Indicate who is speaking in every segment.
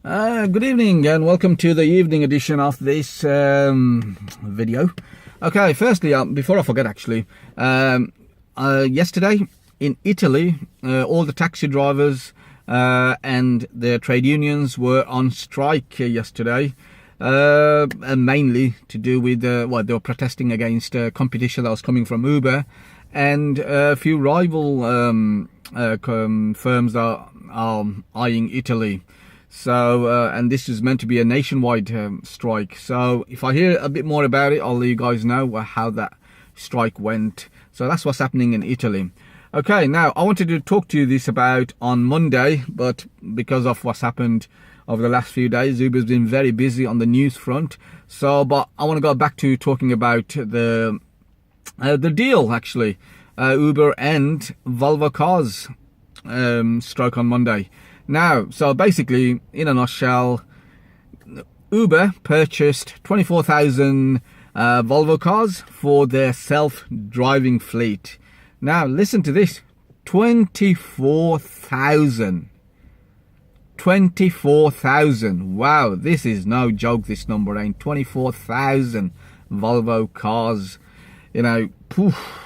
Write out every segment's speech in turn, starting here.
Speaker 1: Good evening and welcome to the evening edition of this video. Okay, firstly, before I forget actually, yesterday in Italy, all the taxi drivers and their trade unions were on strike yesterday, and mainly to do with what they were protesting against competition that was coming from Uber and a few rival firms that are eyeing Italy. So, and this is meant to be a nationwide strike. So if I hear a bit more about it, I'll let you guys know how that strike went. So that's what's happening in Italy. Okay, now I wanted to talk to you this about on Monday, but because of what's happened over the last few days, Uber's been very busy on the news front. So, but I want to go back to talking about the deal actually, Uber and Volvo cars strike on Monday. Now, so basically, in a nutshell, Uber purchased 24,000 Volvo cars for their self-driving fleet. Now, listen to this. 24,000. 24,000. Wow, this is no joke, this number ain't. 24,000 Volvo cars. You know, poof.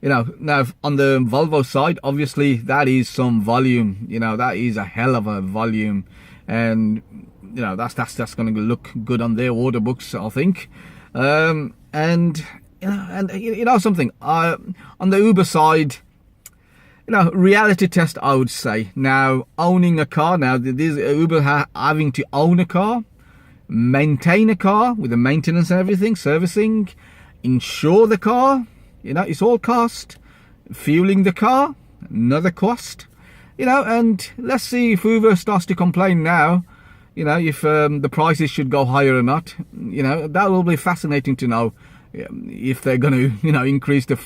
Speaker 1: You know, now on the Volvo side, obviously that is some volume. You know, that is a hell of a volume, and you know that's going to look good on their order books, I think. And you know something, on the Uber side, you know, reality test, I would say. Now, owning a car, now this Uber having to own a car, maintain a car with the maintenance and everything, servicing, insure the car. You know, it's all cost. Fueling the car, another cost. You know, and let's see if Uber starts to complain now. You know, if the prices should go higher or not. You know, that will be fascinating to know if they're going to, you know, increase the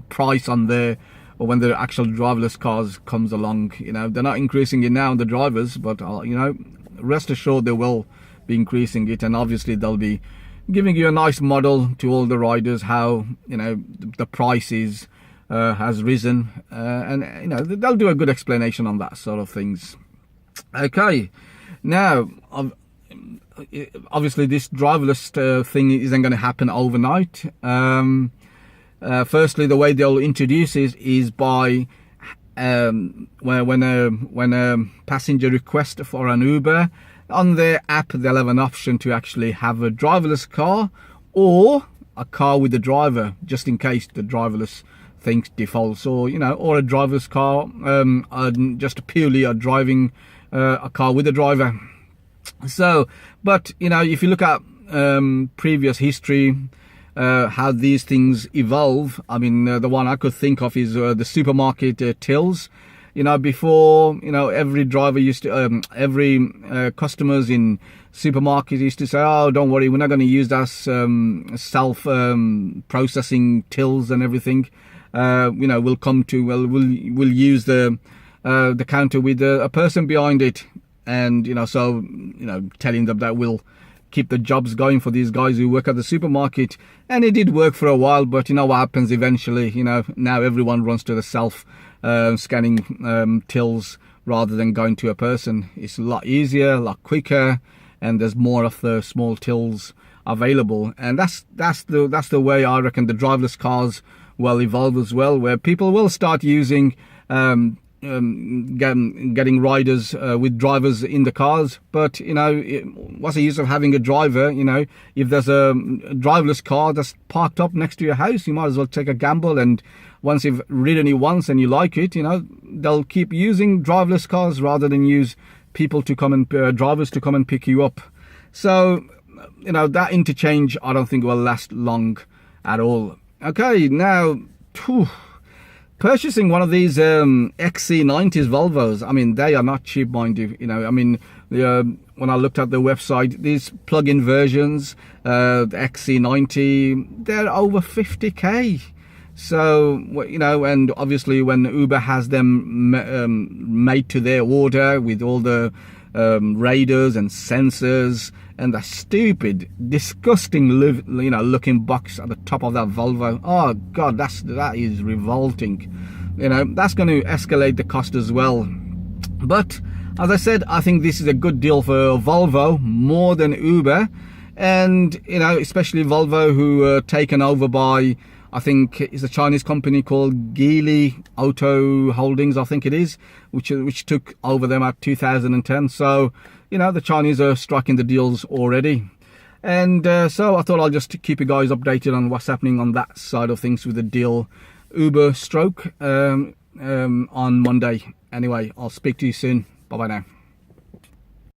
Speaker 1: price on their, or when the actual driverless cars comes along. You know, they're not increasing it now on the drivers, but you know, rest assured they will be increasing it, and obviously they'll be giving you a nice model to all the riders how, you know, the prices has risen, and you know they'll do a good explanation on that sort of things. Okay, now obviously this driverless thing isn't going to happen overnight. Firstly, the way they'll introduce it is by when a passenger requests for an Uber, on their app they'll have an option to actually have a driverless car or a car with a driver, just in case the driverless thing defaults, or you know, or a driverless car, just purely a driving a car with a driver. So, but you know, if you look at previous history, how these things evolve, I mean, the one I could think of is the supermarket tills. You know, before, you know, every driver used to, customers in supermarkets used to say, oh, don't worry, we're not going to use that self-processing tills and everything. You know, we'll come to, well, we'll use the counter with a person behind it. And, you know, so, you know, telling them that we'll keep the jobs going for these guys who work at the supermarket. And it did work for a while, but you know what happens eventually? You know, now everyone runs to the scanning tills rather than going to a person. It's a lot easier, a lot quicker, and there's more of the small tills available. And that's the way I reckon the driverless cars will evolve as well, where people will start using getting riders with drivers in the cars. But you know, what's the use of having a driver? You know, if there's a driverless car that's parked up next to your house, you might as well take a gamble, and once you've ridden it once and you like it, you know, they'll keep using driverless cars rather than use people to come and drivers to come and pick you up. So you know, that interchange I don't think will last long at all. Okay, now purchasing one of these XC90s Volvos, I mean, they are not cheap, mind you. You know, I mean, when I looked at the website, these plug-in versions, the XC90, they're over 50k. So, you know, and obviously when Uber has them made to their order with all the radars and sensors and the stupid, disgusting, you know, looking box at the top of that Volvo. Oh God, that is revolting. You know, that's going to escalate the cost as well. But As I said, I think this is a good deal for Volvo more than Uber. And, you know, especially Volvo, who are taken over by, I think it's a Chinese company called Geely Auto Holdings, I think it is, which took over them at 2010. So, you know, the Chinese are striking the deals already. And so I thought I'll just keep you guys updated on what's happening on that side of things with the deal Uber stroke on Monday. Anyway, I'll speak to you soon. Bye bye now.